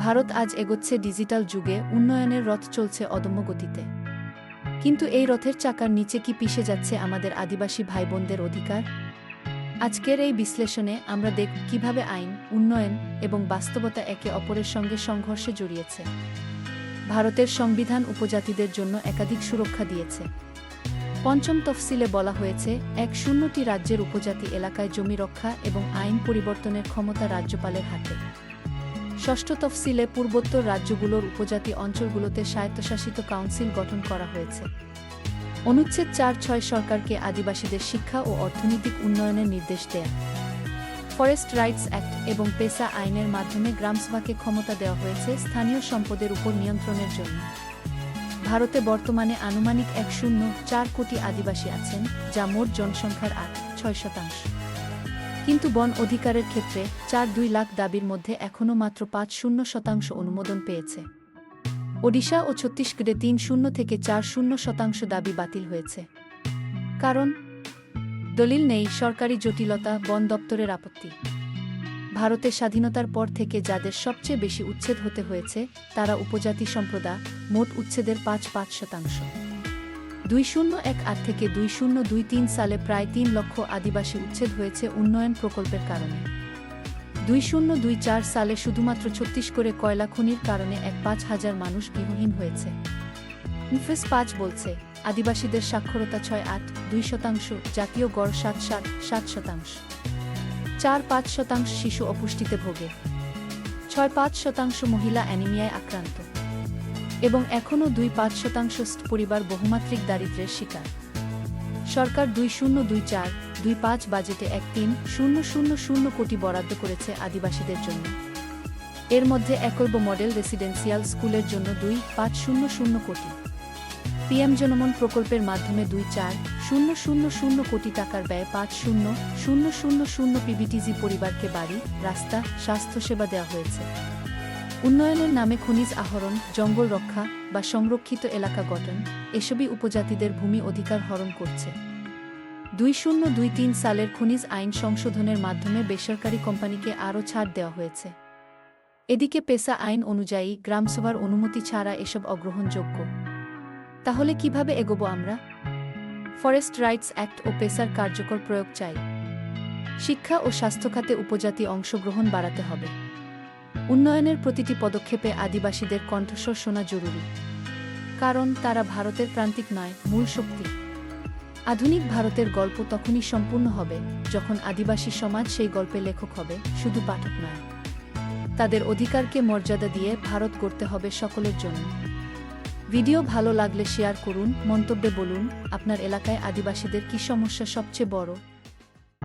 ভারত আজ এগোচ্ছে ডিজিটাল যুগে, উন্নয়নের রথ চলছে অদম্য গতিতে। কিন্তু এই রথের চাকার নিচে কি পিষে যাচ্ছে আমাদের আদিবাসী ভাইবোনদের অধিকার? আজকের এই বিশ্লেষণে আমরা দেখব কিভাবে আইন, উন্নয়ন এবং বাস্তবতা একে অপরের সঙ্গে সংঘর্ষে জড়িয়েছে। ভারতের সংবিধান উপজাতিদের জন্য একাধিক সুরক্ষা দিয়েছে। পঞ্চম তফসিলে বলা হয়েছে ১০০টি রাজ্যের উপজাতি এলাকায় জমি রক্ষা এবং আইন পরিবর্তনের ক্ষমতা রাজ্যপালের হাতে। ষষ্ঠ তফসিলে পূর্বোত্তর রাজ্যগুলোর উপজাতি অঞ্চলগুলোতে স্বায়ত্তশাসিত কাউন্সিল গঠন করা হয়েছে। অনুচ্ছেদ ৪-৬ সরকারকে আদিবাসীদের শিক্ষা ও অর্থনৈতিক উন্নয়নের নির্দেশ দেয়। ফরেস্ট রাইটস অ্যাক্ট এবং পেসা আইনের মাধ্যমে গ্রামসভাকে ক্ষমতা দেওয়া হয়েছে স্থানীয় সম্পদের উপর নিয়ন্ত্রণের জন্য। ভারতে বর্তমানে আনুমানিক ১০৪ কোটি আদিবাসী আছেন, যা মোট জনসংখ্যার ৮-৬%। কিন্তু বন অধিকারের ক্ষেত্রে ৪-২ লাখ দাবির মধ্যে এখনও মাত্র ৫-০% অনুমোদন পেয়েছে। ওডিশা ও ছত্তিশগড়ে ৩-০ থেকে ৪-০% দাবি বাতিল হয়েছে। কারণ দলিল নেই, সরকারি জটিলতা, বন দপ্তরের আপত্তি। ভারতের স্বাধীনতার পর থেকে যাদের সবচেয়ে বেশি উচ্ছেদ হতে হয়েছে তারা উপজাতি সম্প্রদায়, মোট উচ্ছেদের ৫-৫%। ২০১৮ থেকে ২০২৩ সালে প্রায় ৩ লক্ষ আদিবাসী উচ্ছেদ হয়েছে উন্নয়ন প্রকল্পের কারণে। ২০২৪ সালে শুধুমাত্র ছত্তিশগড়ে কয়লা খনির কারণে ৫,০০০ মানুষ গৃহহীন হয়েছে। ইনফোস ৫ বলছে আদিবাসীদের সাক্ষরতা ৬.৮-২%, জাতীয় গড় ৭.৭%। ৪-৫% শিশু অপুষ্টিতে ভোগে। ৬-৫% মহিলা অ্যানিমিয়ায় আক্রান্ত। এবং এখনও ২-৫% পরিবার বহুমাত্রিক দারিদ্র্যের শিকার। সরকার 2024-25 বাজেটে ১৩,০০০ কোটি বরাদ্দ করেছে আদিবাসীদের জন্য। এর মধ্যে একলব্য মডেল রেসিডেন্সিয়াল স্কুলের জন্য 2,৫০০ কোটি। পিএম জনমন প্রকল্পের মাধ্যমে 2,৪,০০০ কোটি টাকার ব্যয়ে ৫,০০,০০০ পিবিটিজি পরিবারকে বাড়ি, রাস্তা, স্বাস্থ্যসেবা দেওয়া হয়েছে। উন্নয়নের নামে খনিজ আহরণ, জঙ্গল রক্ষা বা সংরক্ষিত এলাকা গঠন, এসবই উপজাতিদের ভূমি অধিকার হরণ করছে। 2023 সালের খনিজ আইন সংশোধনের মাধ্যমে বেসরকারি কোম্পানিকে আরও ছাড় দেওয়া হয়েছে। এদিকে পেসা আইন অনুযায়ী গ্রামসভার অনুমতি ছাড়া এসব অগ্রহণযোগ্য। তাহলে কিভাবে এগোবো আমরা? ফরেস্ট রাইটস অ্যাক্ট ও পেসার কার্যকর প্রয়োগ চাই। শিক্ষা ও স্বাস্থ্যখাতে উপজাতি অংশগ্রহণ বাড়াতে হবে। উন্নয়নের প্রতিটি পদক্ষেপে আদিবাসীদের কণ্ঠস্বর শোনা জরুরি। কারণ তারা ভারতের প্রান্তিক নয়, মূল শক্তি। আধুনিক ভারতের গল্প তখনই সম্পূর্ণ হবে যখন আদিবাসী সমাজ সেই গল্পের লেখক হবে, শুধু পাঠক নয়। তাদের অধিকারকে মর্যাদা দিয়ে ভারত গড়তে হবে সকলের জন্য। ভিডিও ভালো লাগলে শেয়ার করুন, মন্তব্যে বলুন আপনার এলাকায় আদিবাসীদের কী সমস্যা সবচেয়ে বড়।